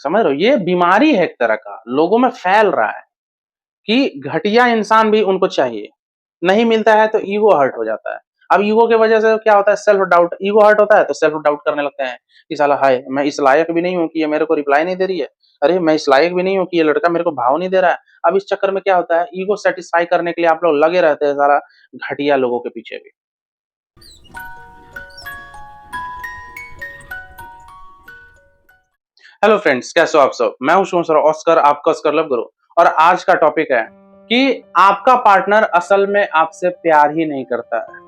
समझ रहे हो? ये बीमारी है एक तरह का, लोगों में फैल रहा है कि घटिया इंसान भी उनको चाहिए। नहीं मिलता है तो ईगो हर्ट हो जाता है। अब ईगो की वजह से क्या होता है, सेल्फ डाउट, ईगो हर्ट होता है तो सेल्फ डाउट करने लगते हैं कि साला हाय मैं इस लायक भी नहीं हूँ कि ये मेरे को रिप्लाई नहीं दे रही है। अरे मैं इस लायक भी नहीं हूँ कि ये लड़का मेरे को भाव नहीं दे रहा है। अब इस चक्कर में क्या होता है, ईगो सेटिस्फाई करने के लिए आप लोग लगे रहते हैं सारा घटिया लोगों के पीछे भी। हेलो फ्रेंड्स, कैसे हो आप सब? मैं हूं शुभम सर ऑस्कर, आपका ऑस्कर लव गुरु। और आज का टॉपिक है कि आपका पार्टनर असल में आपसे प्यार ही नहीं करता है।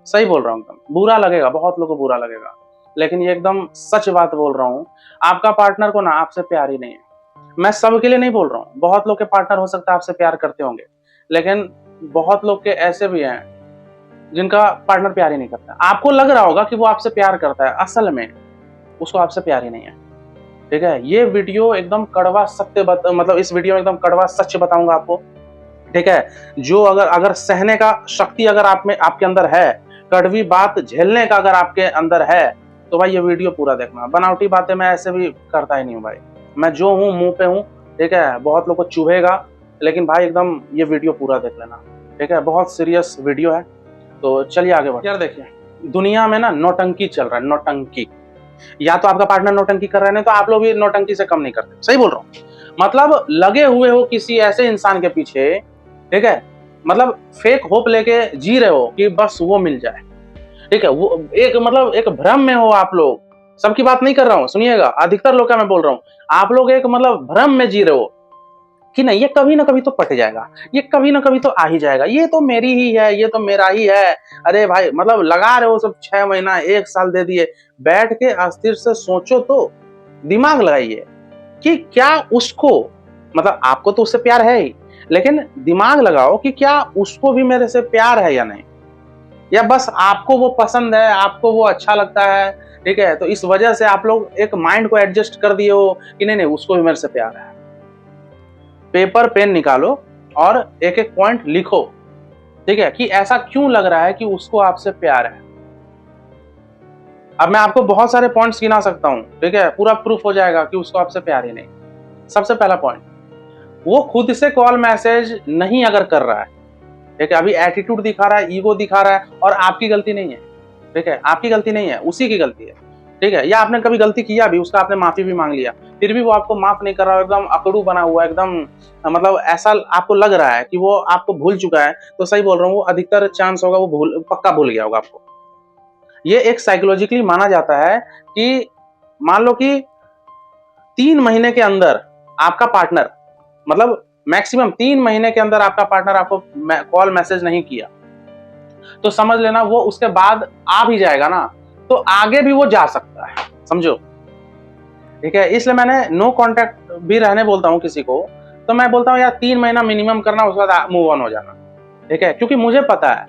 सही बोल रहा हूँ, एकदम बुरा लगेगा, बहुत लोगों को बुरा लगेगा, लेकिन ये एकदम सच बात बोल रहा हूँ। आपका पार्टनर को ना आपसे प्यार ही नहीं है। मैं सबके लिए नहीं बोल रहा हूँ, बहुत लोग के पार्टनर हो सकता है आपसे प्यार करते होंगे, लेकिन बहुत लोग के ऐसे भी हैं जिनका पार्टनर प्यार ही नहीं करता। आपको लग रहा होगा कि वो आपसे प्यार करता है, असल में उसको आपसे प्यार ही नहीं है। ठीक है, ये वीडियो एकदम कड़वा सत्य मतलब इस वीडियो में एकदम कड़वा सच बताऊंगा आपको। ठीक है, जो अगर सहने का शक्ति अगर आप में आपके अंदर है, कड़वी बात झेलने का अगर आपके अंदर है, तो भाई ये वीडियो पूरा देखना। बनावटी बातें मैं ऐसे भी करता ही नहीं हूँ भाई, मैं जो हूँ मुंह पे हूँ। ठीक है, बहुत लोग को चुभेगा, लेकिन भाई एकदम ये वीडियो पूरा देख लेना। ठीक है, बहुत सीरियस वीडियो है। तो चलिए आगे बढ़ते हैं। यार देखिए, दुनिया में ना नौटंकी चल रहा है, नौटंकी। या तो आपका पार्टनर नौटंकी कर रहे हैं तो आप लोग भी नौटंकी से कम नहीं करते। सही बोल रहा हूँ, मतलब लगे हुए हो किसी ऐसे इंसान के पीछे। ठीक है, मतलब फेक होप लेके जी रहे हो कि बस वो मिल जाए। ठीक है, वो एक मतलब एक भ्रम में हो आप लोग। सबकी बात नहीं कर रहा हूँ, सुनिएगा, अधिकतर लोग का मैं बोल रहा हूँ। आप लोग एक मतलब भ्रम में जी रहे हो कि नहीं, ये कभी ना कभी तो पट जाएगा, ये कभी ना कभी तो आ ही जाएगा, ये तो मेरी ही है, ये तो मेरा ही है। अरे भाई, मतलब लगा रहे हो सब 6 महीना 1 साल दे दिए। बैठ के अस्थिर से सोचो तो, दिमाग लगाइए कि क्या उसको, मतलब आपको तो उससे प्यार है ही, लेकिन दिमाग लगाओ कि क्या उसको भी मेरे से प्यार है या नहीं, या बस आपको वो पसंद है, आपको वो अच्छा लगता है। ठीक है, तो इस वजह से आप लोग एक माइंड को एडजस्ट कर दिए हो कि नहीं नहीं उसको भी मेरे से प्यार है। पेपर पेन निकालो और एक एक पॉइंट लिखो। ठीक है, कि ऐसा क्यों लग रहा है कि उसको आपसे प्यार है। अब मैं आपको बहुत सारे पॉइंट्स गिना सकता हूं। ठीक है, पूरा प्रूफ हो जाएगा कि उसको आपसे प्यार ही नहीं। सबसे पहला पॉइंट, वो खुद से कॉल मैसेज नहीं अगर कर रहा है। ठीक है, अभी एटीट्यूड दिखा रहा है, ईगो दिखा रहा है, और आपकी गलती नहीं है। ठीक है, आपकी गलती नहीं है, उसी की गलती है। ठीक है, या आपने कभी गलती किया भी, उसका आपने माफी भी मांग लिया, फिर भी वो आपको माफ नहीं कर रहा, एकदम अकड़ू बना हुआ, एकदम मतलब ऐसा आपको लग रहा है कि वो आपको भूल चुका है, तो सही बोल रहा हूँ, वो अधिकतर चांस होगा वो पक्का भूल गया होगा आपको। ये एक साइकोलॉजिकली माना जाता है कि मान लो कि 3 महीने के अंदर आपका पार्टनर, मतलब मैक्सिमम 3 महीने के अंदर आपका पार्टनर आपको कॉल मैसेज नहीं किया, तो समझ लेना वो उसके बाद आ भी जाएगा ना, तो आगे भी वो जा सकता है। समझो? ठीक है, इसलिए मैंने नो कांटेक्ट भी रहने बोलता हूँ किसी को, तो मैं बोलता हूँ यार 3 महीना मिनिमम करना, उसके बाद मूव ऑन हो जाना। ठीक है, क्योंकि मुझे पता है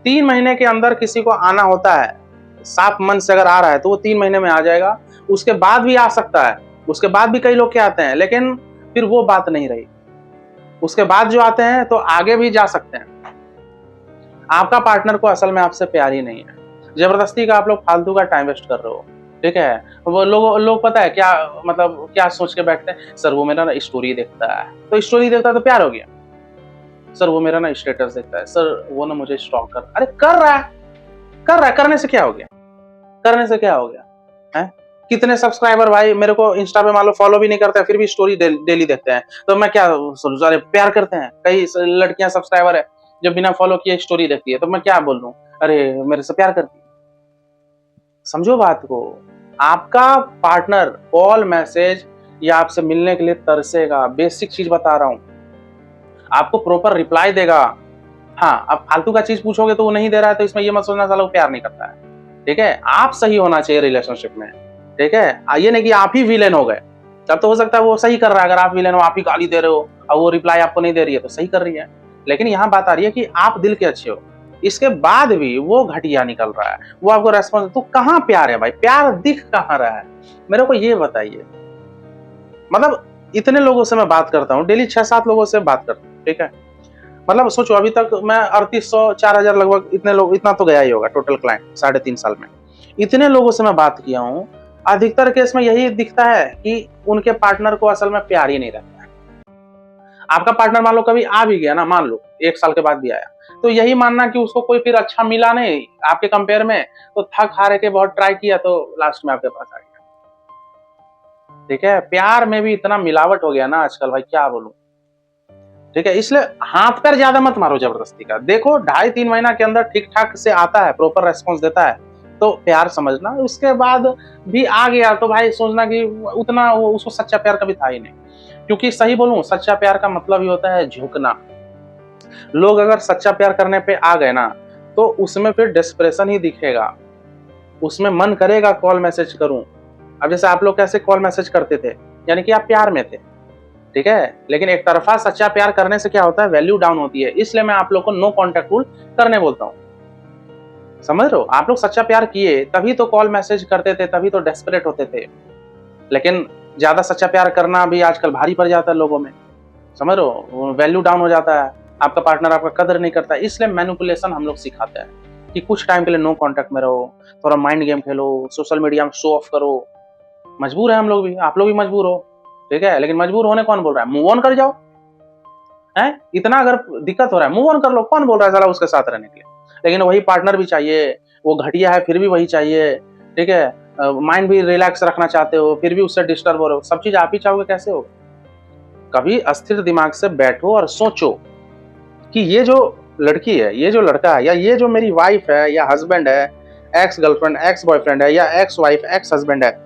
3 महीने के अंदर किसी को आना होता है, साफ मन से अगर आ रहा है तो वो 3 महीने में आ जाएगा। उसके बाद भी आ सकता है, उसके बाद भी कई लोग के आते हैं, लेकिन फिर वो बात नहीं रही। उसके बाद जो आते हैं तो आगे भी जा सकते हैं। आपका पार्टनर को असल में आपसे प्यार ही नहीं है, जबरदस्ती का आप लोग फालतू का टाइम वेस्ट कर रहे हो। ठीक है, वो लोग पता है क्या, मतलब क्या सोच के बैठते हैं, सर वो मेरा ना स्टोरी देखता है, तो स्टोरी देखता है तो प्यार हो गया। सर वो मेरा ना स्टेटस देखता है, सर वो ना मुझे स्टॉक कर, अरे कर रहा है, कर रहा है, करने से क्या हो गया, करने से क्या हो गया है? कितने सब्सक्राइबर भाई मेरे को इंस्टा पे मान लो फॉलो भी नहीं करते हैं, फिर भी स्टोरी डेली देखते हैं, तो मैं क्या सोचूं? अरे प्यार करते हैं, कई लड़कियां सब्सक्राइबर है जो बिना फॉलो किए स्टोरी देखती है, तो मैं क्या बोल दूं, अरे मेरे से प्यार करती है। समझो बात को, आपका पार्टनर कॉल मैसेज या आपसे मिलने के लिए तरसेगा, बेसिक चीज बता रहा हूं, आपको प्रॉपर रिप्लाई देगा। हाँ, अब फालतू का चीज पूछोगे तो वो नहीं दे रहा है, तो इसमें ये मत सोचना साला वो प्यार नहीं करता है। ठीक है, आप सही होना चाहिए रिलेशनशिप में। ठीक है, ये नहीं कि आप ही विलेन हो गए, तब तो हो सकता है वो सही कर रहा है। अगर आप विलेन हो, आप ही गाली दे रहे हो और वो रिप्लाई आपको नहीं दे रही है, तो सही कर रही है। लेकिन यहाँ बात आ रही है कि आप दिल के अच्छे हो, इसके बाद भी वो घटिया निकल रहा है, वो आपको रेस्पॉन्स, तो कहाँ प्यार है भाई? प्यार दिख कहाँ रहा है, मेरे को ये बताइए। मतलब इतने लोगों से मैं बात करता हूँ, डेली 6-7 लोगों से बात करता हूँ। ठीक है, मतलब सोचो अभी तक मैं 3800 4000 लगभग इतने लोग, इतना तो गया ही होगा टोटल क्लाइंट 3.5 साल में। इतने लोगों से मैं बात किया हूँ, अधिकतर केस में यही दिखता है कि उनके पार्टनर को असल में प्यार ही नहीं रहता है। आपका पार्टनर मान लो कभी आ भी गया ना, मान लो 1 साल के बाद भी आया, तो यही मानना कि उसको कोई फिर अच्छा मिला नहीं आपके कंपेयर में, तो थक हार के बहुत ट्राई किया तो लास्ट में आपके पास आ गया। ठीक है, प्यार में भी इतना मिलावट हो गया ना आजकल भाई, क्या बोलूं। ठीक है, इसलिए हाथ पैर ज्यादा मत मारो जबरदस्ती का। देखो 2.5-3 महीना के अंदर ठीक ठाक से आता है, प्रॉपर रेस्पॉन्स देता है, तो प्यार समझना। उसके बाद भी आ गया तो भाई सोचना कि उतना वो उसको सच्चा प्यार कभी था ही नहीं। क्योंकि सही बोलूं, सच्चा प्यार का मतलब ही होता है झुकना। लोग अगर सच्चा प्यार करने पे आ गए ना, तो उसमें फिर डेस्परेशन ही दिखेगा, उसमें मन करेगा कॉल मैसेज करूं। अब जैसे आप लोग कैसे कॉल मैसेज करते थे, यानी कि आप प्यार में थे। ठीक है, लेकिन एक तरफा सच्चा प्यार करने से क्या होता है, वैल्यू डाउन होती है। इसलिए मैं आप लोग को नो कॉन्टैक्ट रूल करने बोलता हूँ। समझ रहे हो, आप लोग सच्चा प्यार किए तभी तो कॉल मैसेज करते थे, तभी तो डेस्परेट होते थे। लेकिन ज्यादा सच्चा प्यार करना भी आजकल भारी पड़ जाता है लोगों में। समझ रहे हो, वैल्यू डाउन हो जाता है, आपका पार्टनर आपका कदर नहीं करता। इसलिए मैनिपुलेशन हम लोग सिखाते हैं कि कुछ टाइम के लिए नो कॉन्टैक्ट में रहो, थोड़ा माइंड गेम खेलो, सोशल मीडिया में शो ऑफ करो। मजबूर है हम लोग भी, आप लोग भी मजबूर हो। ठीक है, लेकिन मजबूर होने कौन बोल रहा है, मूव ऑन कर जाओ। है इतना अगर दिक्कत हो रहा है, मूव ऑन कर लो, कौन बोल रहा है जरा उसके साथ रहने के लिए। लेकिन वही पार्टनर भी चाहिए, वो घटिया है फिर भी वही चाहिए। ठीक है, माइंड भी रिलैक्स रखना चाहते हो, फिर भी उससे डिस्टर्ब हो रहे हो। सब चीज आप ही चाहोगे, कैसे हो। कभी अस्थिर दिमाग से बैठो और सोचो कि ये जो लड़की है, ये जो लड़का है, या ये जो मेरी वाइफ है या हस्बैंड है, एक्स गर्लफ्रेंड, एक्स बॉयफ्रेंड है, या एक्स वाइफ, एक्स हस्बैंड है,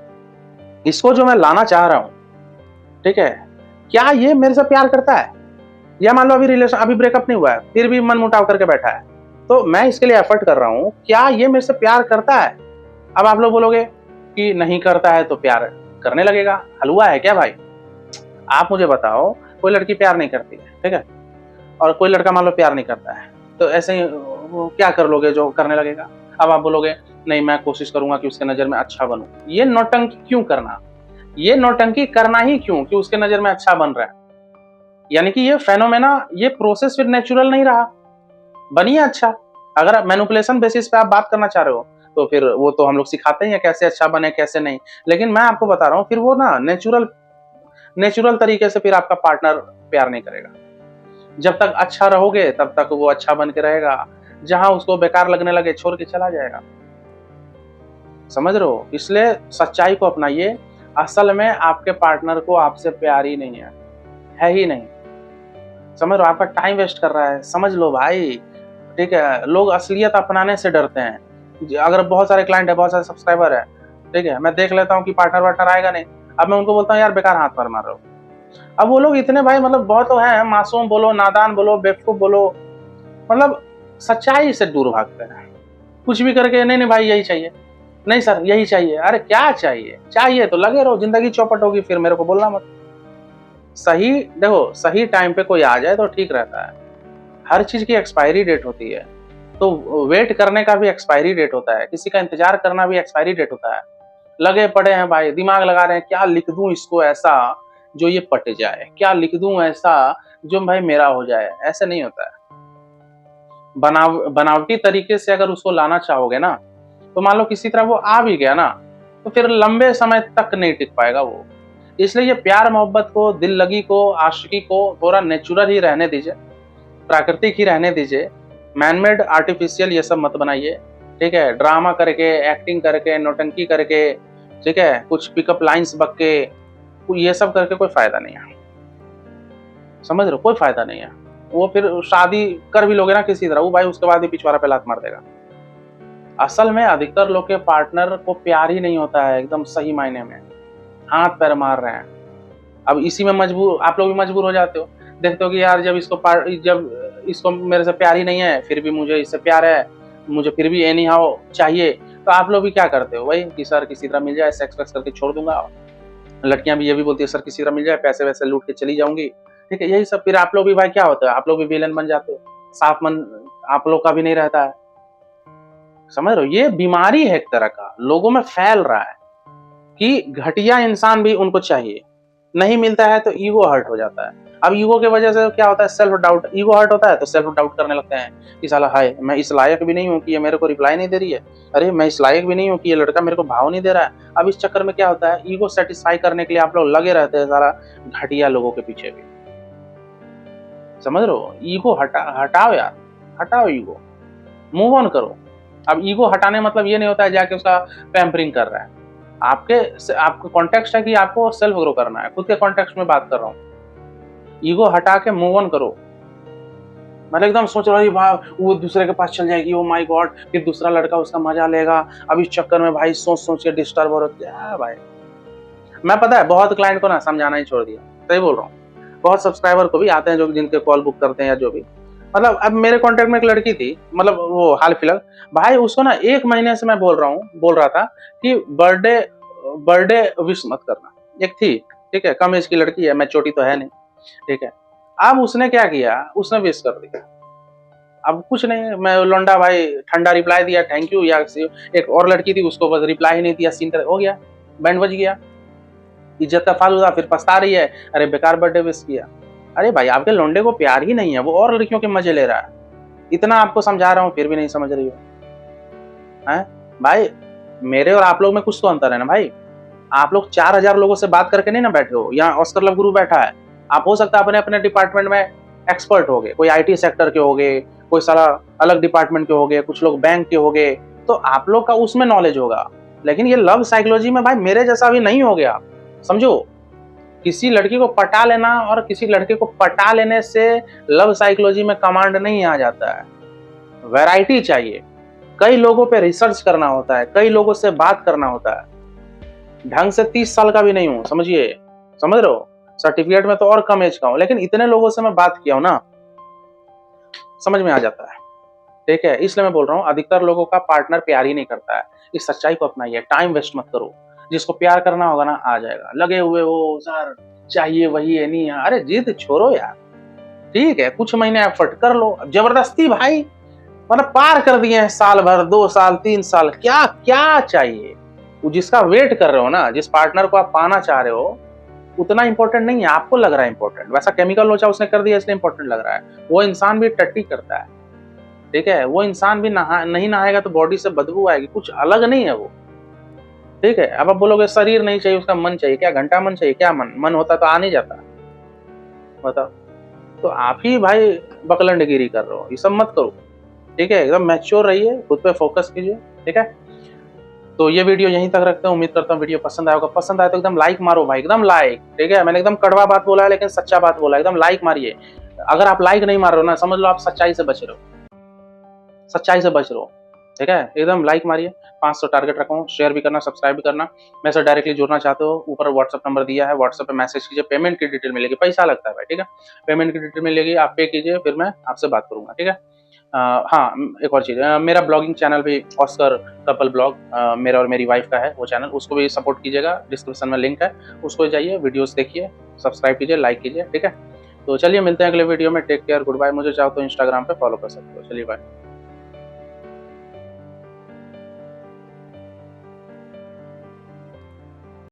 इसको जो मैं लाना चाह रहा हूं, ठीक है, क्या ये मेरे से प्यार करता है। या मान लो अभी रिलेशन, अभी ब्रेकअप नहीं हुआ है, फिर भी मन मुटाव करके बैठा है, तो मैं इसके लिए एफर्ट कर रहा हूं, क्या ये मेरे से प्यार करता है। अब आप लोग बोलोगे कि नहीं करता है तो प्यार करने लगेगा, हलवा है क्या भाई। आप मुझे बताओ, कोई लड़की प्यार नहीं करती है, ठीक है, और कोई लड़का मान लो प्यार नहीं करता है, तो ऐसे ही वो क्या कर लोगे जो करने लगेगा। अब आप बोलोगे नहीं मैं कोशिश करूंगा कि उसके नजर में अच्छा बनूं। ये नौटंकी क्यों करना, ये नौटंकी करना ही क्यों कि उसके नजर में अच्छा बन रहा है। यानी कि ये फेनोमेना, ये प्रोसेस फिर नेचुरल नहीं रहा, बनिए अच्छा। अगर आप मैनिपुलेशन बेसिस पे आप बात करना चाह रहे हो, तो फिर वो तो हम लोग सिखाते हैं कैसे अच्छा बने कैसे नहीं। लेकिन मैं आपको बता रहा हूँ, फिर वो ना नेचुरल तरीके से फिर आपका पार्टनर प्यार नहीं करेगा। जब तक अच्छा रहोगे तब तक वो अच्छा बन के रहेगा, जहां उसको बेकार लगने लगे छोड़ के चला जाएगा। समझ रहे हो, इसलिए सच्चाई को अपनाइए। असल में आपके पार्टनर को आपसे प्यार ही नहीं है ही नहीं। समझ रहे हो, आपका टाइम वेस्ट कर रहा है, समझ लो भाई। ठीक है, लोग असलियत अपनाने से डरते हैं। अगर बहुत सारे क्लाइंट है, बहुत सारे सब्सक्राइबर है, ठीक है, मैं देख लेता हूँ कि पार्टनर वार्टनर आएगा नहीं, अब मैं उनको बोलता हूँ यार बेकार हाथ पर मार रहे हो। अब वो लोग इतने भाई मतलब बहुत तो है, मासूम बोलो, नादान बोलो, बेवकूफ बोलो, मतलब सच्चाई से दूर भागते हैं। कुछ भी करके नहीं नहीं भाई यही चाहिए, नहीं सर यही चाहिए। अरे क्या चाहिए, चाहिए तो लगे रहो, जिंदगी चौपट होगी फिर मेरे को बोलना मत। सही देखो, सही टाइम पे कोई आ जाए तो ठीक रहता है। हर चीज की एक्सपायरी डेट होती है, तो वेट करने का भी एक्सपायरी डेट होता है, किसी का इंतजार करना भी एक्सपायरी डेट होता है। लगे पड़े हैं भाई, दिमाग लगा रहे हैं क्या लिख दूं इसको ऐसा जो ये पट जाए, क्या लिख दूं ऐसा जो भाई मेरा हो जाए। ऐसे नहीं होता है। बनावटी तरीके से अगर उसको लाना चाहोगे ना, तो मान लो किसी तरह वो आ भी गया ना, तो फिर लंबे समय तक नहीं टिक पाएगा वो। इसलिए ये प्यार मोहब्बत को, दिल लगी को, आशिकी को थोड़ा नेचुरल ही रहने दीजिए, प्राकृतिक ही रहने दीजिए। मैनमेड आर्टिफिशियल ये सब मत बनाइए। ठीक है, ड्रामा करके, एक्टिंग करके, नौटंकी करके, ठीक है, कुछ पिकअप लाइंस बक के, ये सब करके कोई फायदा नहीं है। समझ रहे हो, कोई फायदा नहीं है। वो फिर शादी कर भी लोगे ना किसी तरह, वो भाई उसके बाद ही पिछवाड़ा पे लात मार देगा। असल में अधिकतर लोग के पार्टनर को प्यार ही नहीं होता है, एकदम सही मायने में हाथ पैर मार रहे हैं। अब इसी में मजबूर, आप लोग भी मजबूर हो जाते हो, देखते हो कि यार जब इसको मेरे से प्यार ही नहीं है, फिर भी मुझे इससे प्यार है, मुझे फिर भी एनी हाउ चाहिए, तो आप लोग भी क्या करते हो भाई कि सर किसी तरह मिल जाए, सेक्स वेक्स करके छोड़ दूंगा। लड़कियां भी ये भी बोलती है सर किसी तरह मिल जाए, पैसे वैसे लूट के चली जाऊंगी। ठीक है, यही सब फिर आप लोग भी भाई क्या होता है, आप लोग भी विलन बन जाते हो, साफ मन आप लोग का भी नहीं रहता है। समझ रहे हो, ये बीमारी है एक तरह का, लोगों में फैल रहा है कि घटिया इंसान भी उनको चाहिए। नहीं मिलता है तो ईगो हर्ट हो जाता है। अब ईगो की वजह से क्या होता है, सेल्फ डाउट, ईगो हर्ट होता है तो सेल्फ डाउट करने लगते हैं कि साला हाय मैं इस लायक भी नहीं हूँ कि ये मेरे को रिप्लाई नहीं दे रही है, अरे मैं इस लायक भी नहीं हूँ कि ये लड़का मेरे को भाव नहीं दे रहा है। अब इस चक्कर में क्या होता है, ईगो सेटिस्फाई करने के लिए आप लोग लगे रहते हैं सारा घटिया लोगों के पीछे भी। समझ रहे हो, ईगो हटाओ यार, हटाओ ईगो, मूव ऑन करो। अब ईगो हटाने मतलब ये नहीं होता है जाके उसका पैम्परिंग कर रहा है। आपके कॉन्टेक्स्ट है कि आपको सेल्फ ग्रो करना है, खुद के कॉन्टेक्स्ट में बात कर रहा हूँ। ईगो हटा के मूव ऑन करो। मतलब एकदम सोच रहा भाई वो दूसरे के पास चल जाएगी, ओ माय गॉड, फिर दूसरा लड़का उसका मजा लेगा, अब इस चक्कर में भाई सोच सोच के डिस्टर्ब हो रहा है भाई। मैं पता है बहुत क्लाइंट को ना समझाना ही छोड़ दिया, सही बोल रहा हूँ। बहुत सब्सक्राइबर को भी आते हैं जो जिनके कॉल बुक करते हैं या जो भी, मतलब अब मेरे कॉन्टेक्ट में एक लड़की थी, मतलब वो हाल फिलहाल भाई, उसको ना 1 महीने से मैं बोल रहा था कि बर्थडे विश मत करना। एक थी, ठीक है, कम एज की लड़की है, मैच्योरिटी तो है नहीं, ठीक है। अब उसने क्या किया, उसने विश कर दिया। अब कुछ नहीं, मैं लौंडा भाई ठंडा रिप्लाई दिया थैंक यू, या एक और लड़की थी उसको बस रिप्लाई ही नहीं दिया, सीन हो गया, बैंड बज गया, इज्जत का फालूदा, फिर पछता रही है, अरे बेकार बर्थडे विश किया। अरे भाई आपके लौंडे को प्यार ही नहीं है, वो और लड़कियों के मजे ले रहा है। इतना आपको समझा रहा हूँ फिर भी नहीं समझ रही हो, हैं भाई। मेरे और आप लोग में कुछ तो अंतर है ना भाई। आप लोग 4000 लोगों से बात करके नहीं ना बैठे हो, यहाँ ऑस्कर लव गुरु बैठा है, आप हो सकता है अपने अपने डिपार्टमेंट में एक्सपर्ट हो गए, कोई आईटी सेक्टर के हो गए, कोई सारा अलग डिपार्टमेंट के हो गए, कुछ लोग बैंक के हो गए, तो आप लोग का उसमें नॉलेज होगा। लेकिन ये लव साइकोलॉजी में भाई मेरे जैसा भी नहीं हो गया, समझो। किसी लड़की को पटा लेना और किसी लड़के को पटा लेने से लव साइकोलॉजी में कमांड नहीं आ जाता है। वैरायटी चाहिए, कई लोगों पे रिसर्च करना होता है, कई लोगों से बात करना होता है। ढंग से 30 साल का भी नहीं हूं, समझिए, समझ रहे हो, सर्टिफिकेट में तो और कम एज का हूं, लेकिन इतने लोगों से मैं बात किया हूं ना, समझ में आ जाता है, ठीक है। इसलिए मैं बोल रहा हूं अधिकतर लोगों का पार्टनर प्यार ही नहीं करता है। इस सच्चाई को अपनाइए, टाइम वेस्ट मत करो। जिसको प्यार करना होगा ना आ जाएगा। लगे हुए हो सर चाहिए वही है नहीं है, अरे जिद छोड़ो यार, ठीक है, कुछ महीने एफर्ट कर लो। जबरदस्ती भाई मतलब पार कर दिए हैं, साल भर 2 साल 3 साल, क्या क्या चाहिए। वो जिसका वेट कर रहे हो ना, जिस पार्टनर को आप पाना चाह रहे हो, उतना इंपॉर्टेंट नहीं है, आपको लग रहा है इंपॉर्टेंट। वैसा केमिकल लोचा उसने कर दिया इसलिए इंपॉर्टेंट लग रहा है। वो इंसान भी टट्टी करता है, ठीक है, वो इंसान भी नहीं नहाएगा तो बॉडी से बदबू आएगी, कुछ अलग नहीं है वो, ठीक है। अब आप बोलोगे शरीर नहीं चाहिए उसका मन चाहिए, क्या घंटा मन चाहिए, क्या मन होता तो आ नहीं जाता, बताओ। तो आप ही भाई बकलंडगिरी कर रहे हो, ये सब मत करो, ठीक है। एकदम मैच्योर रहिए, खुद पे फोकस कीजिए, ठीक है। तो ये वीडियो यहीं तक रखते हैं, उम्मीद करता हूँ वीडियो पसंद आएगा। पसंद आए तो एकदम लाइक मारो भाई, एकदम लाइक, ठीक है। मैंने एकदम कड़वा बात बोला है लेकिन सच्चा बात बोला है, एकदम लाइक मारिए। अगर आप लाइक नहीं मार रहे हो ना, समझ लो आप सच्चाई से बच रहे हो, सच्चाई से बच रहे हो, ठीक है। एकदम लाइक मारिए। 500 टारगेट रखा हूँ, शेयर भी करना, सब्सक्राइब भी करना। मैं से डायरेक्टली जुड़ना चाहते हो, ऊपर व्हाट्सअप नंबर दिया है, व्हाट्सअप पे मैसेज कीजिए। पेमेंट की डिटेल मिलेगी, पैसा लगता है भाई, ठीक है। पेमेंट की डिटेल मिलेगी, आप पे कीजिए, फिर मैं आपसे बात करूंगा, ठीक है। हाँ, एक और चीज़, मेरा ब्लॉगिंग चैनल भी ऑस्कर कपल ब्लॉग, मेरा और मेरी वाइफ का है वो चैनल, उसको भी सपोर्ट कीजिएगा। डिस्क्रिप्शन में लिंक है, उसको जाइए, वीडियोस देखिए, सब्सक्राइब कीजिए, लाइक कीजिए, ठीक है। तो चलिए मिलते हैं अगले वीडियो में। Take care, goodbye. मुझे चाहो तो इंस्टाग्राम पे फॉलो कर सकते हो। चलिए बाय।